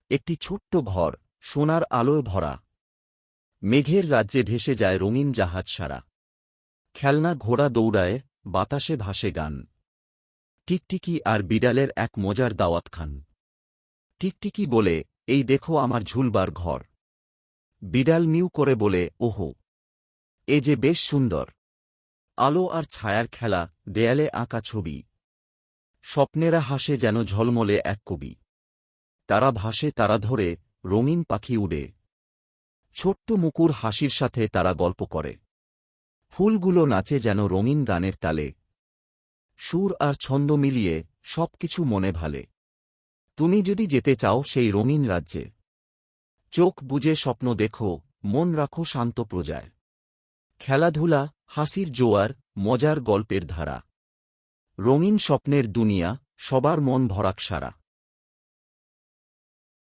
একটি ছোট্ট ঘর, সোনার আলোয় ভরা। মেঘের রাজ্যে ভেসে যায় রঙিন জাহাজ সারা। খেলনা ঘোড়া দৌড়ায়, বাতাসে ভাসে গান। টিকটিকি আর বিড়ালের এক মজার দাওয়াত খান। টিকটিকি বলে, এই দেখো আমার ঝুলবার ঘর। বিড়াল মিউ করে বলে, ওহো, এ যে বেশ সুন্দর। আলো আর ছায়ার খেলা, দেয়ালে আঁকা ছবি। স্বপ্নেরা হাসে যেন ঝলমলে এক কবি। তারা ভাসে তারা ধরে, রঙিন পাখি উড়ে। ছোট্ট মুকুর হাসির সাথে তারা গল্প করে। ফুলগুলো নাচে যেন রঙিন গানের তালে। সুর আর ছন্দ মিলিয়ে সবকিছু মনে ভালে। তুমি যদি যেতে চাও সেই রঙিন রাজ্যে, চোখ বুজে স্বপ্ন দেখো, মন রাখো শান্ত প্রজায়। খেলাধুলা, হাসির জোয়ার, মজার গল্পের ধারা। রঙিন স্বপ্নের দুনিয়া, সবার মন ভরাক সারা।